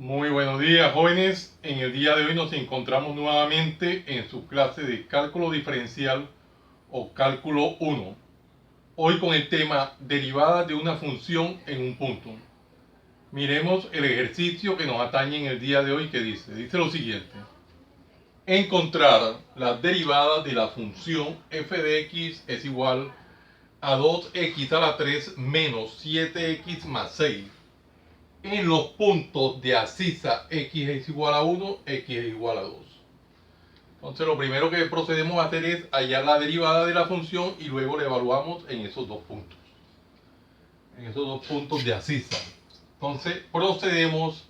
Muy buenos días, jóvenes. En el día de hoy nos encontramos nuevamente en su clase de cálculo diferencial o cálculo 1. Hoy con el tema derivada de una función en un punto. Miremos el ejercicio que nos atañe en el día de hoy que dice lo siguiente. Encontrar la derivada de la función f de x es igual a 2x a la 3 menos 7x más 6 en los puntos de abscisa x es igual a 1, x es igual a 2. Entonces lo primero que procedemos a hacer es hallar la derivada de la función y luego la evaluamos en esos dos puntos. En esos dos puntos de abscisa. Entonces procedemos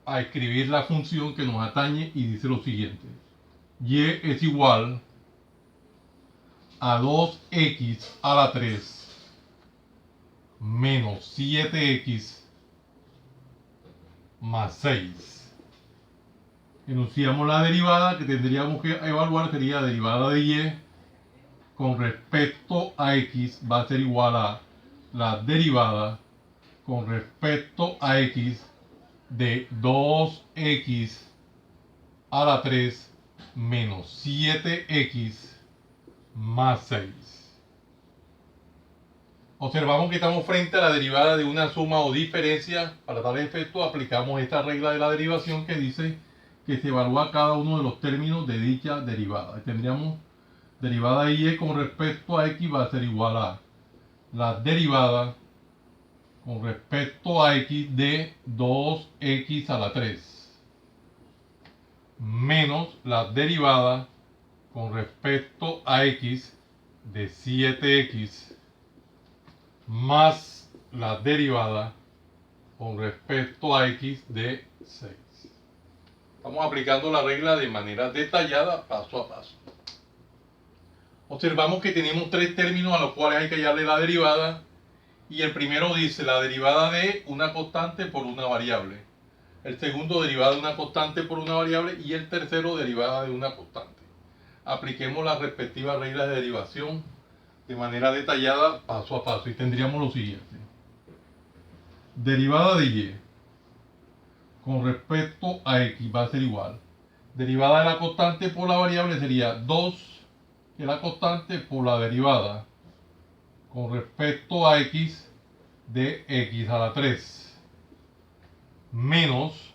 a escribir la función que nos atañe y dice lo siguiente. Y es igual a 2x a la 3 menos 7x más 6. Enunciamos la derivada que tendríamos que evaluar, sería derivada de y con respecto a x va a ser igual a la derivada con respecto a x de 2x a la 3 menos 7x más 6. Observamos que estamos frente a la derivada de una suma o diferencia. Para tal efecto aplicamos esta regla de la derivación que dice que se evalúa cada uno de los términos de dicha derivada. Tendríamos derivada de y con respecto a x va a ser igual a la derivada con respecto a x de 2x a la 3 menos la derivada con respecto a x de 7x más la derivada con respecto a x de 6. Estamos aplicando la regla de manera detallada, paso a paso. Observamos que tenemos tres términos a los cuales hay que hallarle la derivada. Y el primero dice la derivada de una constante por una variable. El segundo, derivada de una constante por una variable. Y el tercero, derivada de una constante. Apliquemos las respectivas reglas de derivación de manera detallada, paso a paso. Y tendríamos lo siguiente. Derivada de y con respecto a x va a ser igual. Derivada de la constante por la variable sería 2 que la constante por la derivada con respecto a x de x a la 3 menos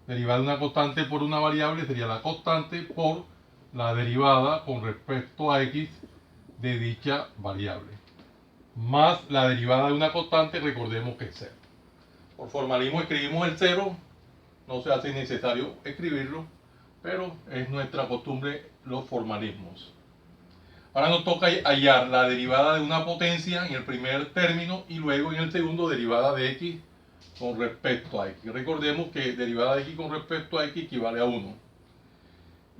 derivada de una constante por una variable sería la constante por la derivada con respecto a x de dicha variable más la derivada de una constante, recordemos que es 0. Por formalismo escribimos el 0, no se hace necesario escribirlo, pero es nuestra costumbre los formalismos. Ahora nos toca hallar la derivada de una potencia en el primer término y luego en el segundo derivada de x con respecto a x. Recordemos que derivada de x con respecto a x equivale a 1.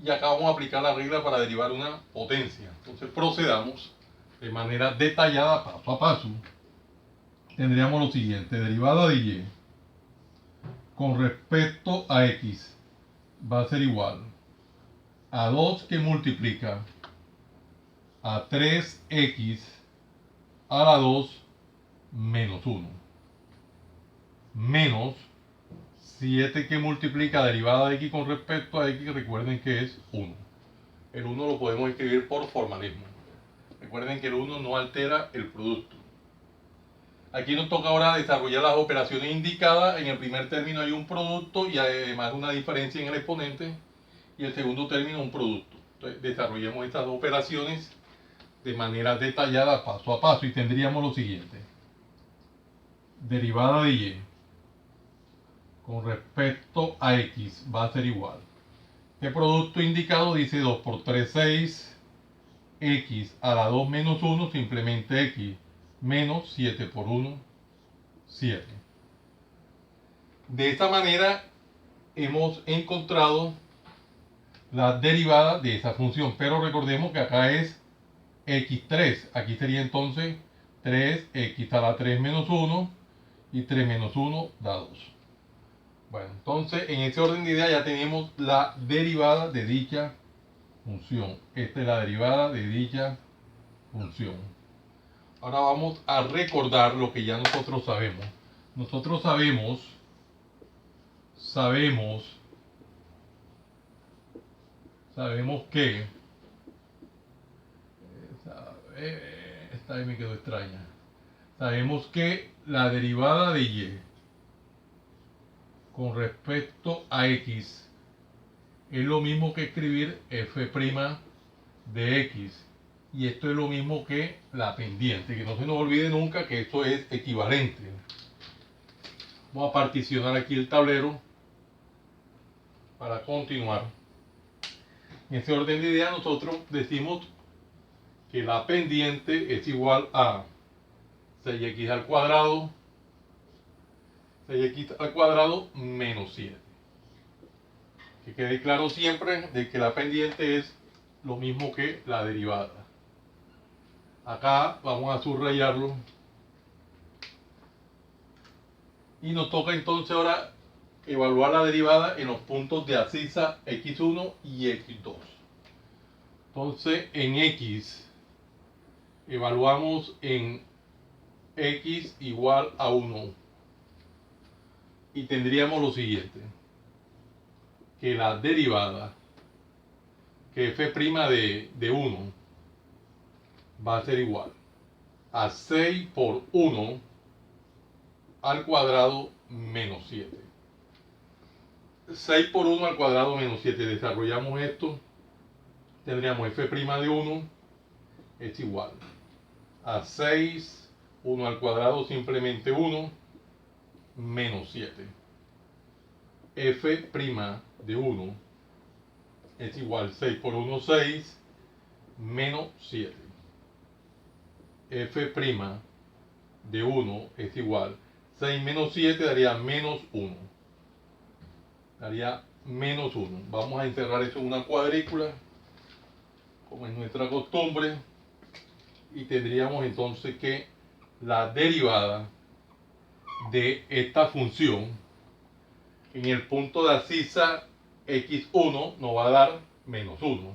Y acá vamos a aplicar la regla para derivar una potencia. Entonces procedamos de manera detallada, paso a paso. Tendríamos lo siguiente, derivada de y con respecto a x va a ser igual a 2 que multiplica a 3x a la 2 menos 1 menos 7 que multiplica derivada de x con respecto a x, recuerden que es 1. El 1 lo podemos escribir por formalismo. Recuerden que el 1 no altera el producto. Aquí nos toca ahora desarrollar las operaciones indicadas. En el primer término hay un producto y además una diferencia en el exponente. Y el segundo término un producto. Entonces desarrollemos estas dos operaciones de manera detallada, paso a paso. Y tendríamos lo siguiente. Derivada de y con respecto a x va a ser igual. Este producto indicado dice 2 por 3, 6. X a la 2 menos 1, simplemente x menos 7 por 1, 7. De esta manera hemos encontrado la derivada de esa función, pero recordemos que acá es x3, aquí sería entonces 3x a la 3 menos 1 y 3 menos 1 da 2. Bueno, entonces en ese orden de ideas ya tenemos la derivada de dicha función. Esta es la derivada de dicha función. Ahora vamos a recordar lo que ya nosotros sabemos. Nosotros sabemos sabemos que esta vez me quedó extraña. Sabemos que la derivada de y con respecto a x es lo mismo que escribir f' de x. Y esto es lo mismo que la pendiente. Que no se nos olvide nunca que esto es equivalente. Vamos a particionar aquí el tablero para continuar. En ese orden de ideas nosotros decimos que la pendiente es igual a 6x al cuadrado menos 7. Que quede claro siempre de que la pendiente es lo mismo que la derivada. Acá vamos a subrayarlo. Y nos toca entonces ahora evaluar la derivada en los puntos de abscisa x1 y x2. Entonces en x evaluamos en x igual a 1 y tendríamos lo siguiente, que la derivada, que f' de 1 va a ser igual a 6 por 1 al cuadrado menos 7. 6 por 1 al cuadrado menos 7. Desarrollamos esto. Tendríamos f' de 1 es igual a 6, 1 al cuadrado simplemente 1, menos 7. F' de 1 es igual 6 por 1, 6, menos 7. F' de 1 es igual 6 menos 7 daría menos 1. Daría menos 1. Vamos a encerrar eso en una cuadrícula, como es nuestra costumbre, y tendríamos entonces que la derivada de esta función en el punto de abscisa x1 nos va a dar menos 1.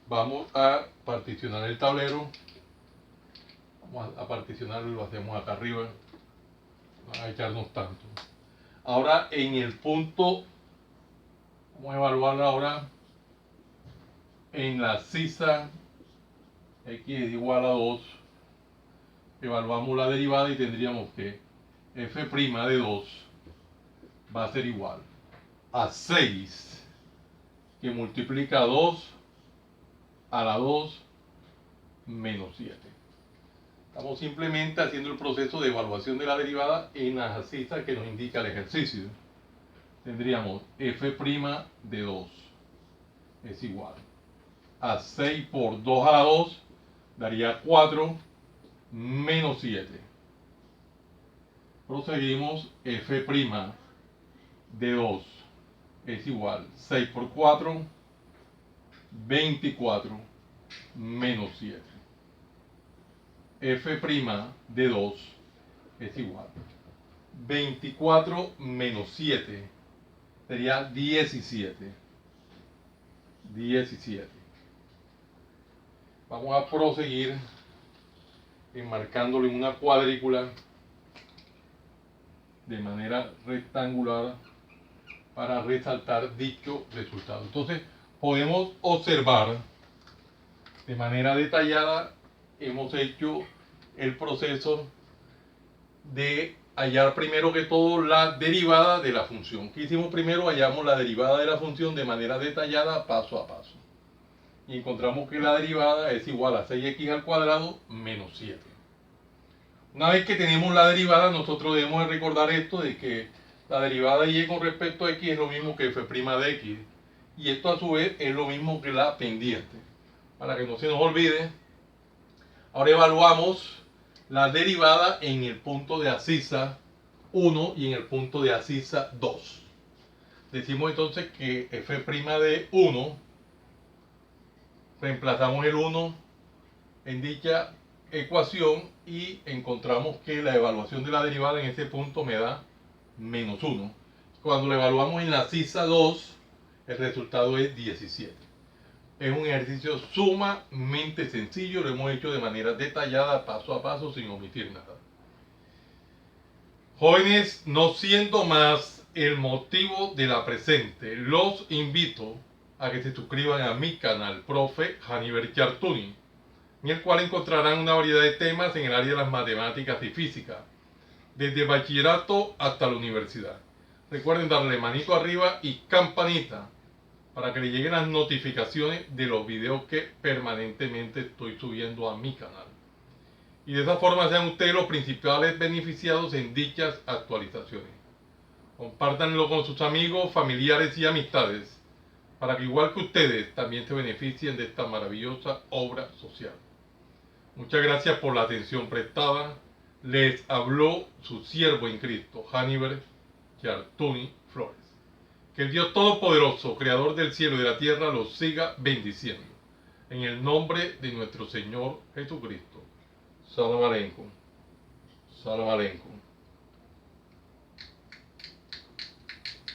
Vamos a particionar el tablero. Vamos a particionarlo y lo hacemos acá arriba. Vamos a echarnos tanto. Ahora en el punto, vamos a evaluar ahora en la abscisa x es igual a 2. Evaluamos la derivada y tendríamos que f' de 2 va a ser igual a 6 que multiplica 2 a la 2 menos 7. Estamos simplemente haciendo el proceso de evaluación de la derivada en las abscisas que nos indica el ejercicio. Tendríamos f' de 2 es igual a 6 por 2 a la 2 daría 4 menos 7. Proseguimos, f' de 2 es igual 6 por 4, 24 menos 7. F' de 2 es igual 24 menos 7 sería 17. 17. Vamos a proseguir enmarcándolo en una cuadrícula de manera rectangular para resaltar dicho resultado. Entonces podemos observar de manera detallada, hemos hecho el proceso de hallar primero que todo la derivada de la función. ¿Qué hicimos primero? Hallamos la derivada de la función de manera detallada, paso a paso. Y encontramos que la derivada es igual a 6x al cuadrado menos 7. Una vez que tenemos la derivada, nosotros debemos de recordar esto de que la derivada de y con respecto a x es lo mismo que f' de x. Y esto a su vez es lo mismo que la pendiente. Para que no se nos olvide, ahora evaluamos la derivada en el punto de abscisa 1 y en el punto de abscisa 2. Decimos entonces que f' de 1, reemplazamos el 1 en dicha ecuación y encontramos que la evaluación de la derivada en ese punto me da menos 1. Cuando lo evaluamos en la abscisa 2, el resultado es 17. Es un ejercicio sumamente sencillo, lo hemos hecho de manera detallada, paso a paso, sin omitir nada. Jóvenes, no siendo más, el motivo de la presente. Los invito a que se suscriban a mi canal, Profe Haniver Chiartuni, en el cual encontrarán una variedad de temas en el área de las matemáticas y física, desde bachillerato hasta la universidad. Recuerden darle manito arriba y campanita para que le lleguen las notificaciones de los videos que permanentemente estoy subiendo a mi canal. Y de esa forma sean ustedes los principales beneficiados en dichas actualizaciones. Compártanlo con sus amigos, familiares y amistades, para que igual que ustedes también se beneficien de esta maravillosa obra social. Muchas gracias por la atención prestada. Les habló su siervo en Cristo, Haniver Chiartuni Flores. Que el Dios Todopoderoso, Creador del cielo y de la tierra, los siga bendiciendo. En el nombre de nuestro Señor Jesucristo. Salam aleikum. Salam aleikum.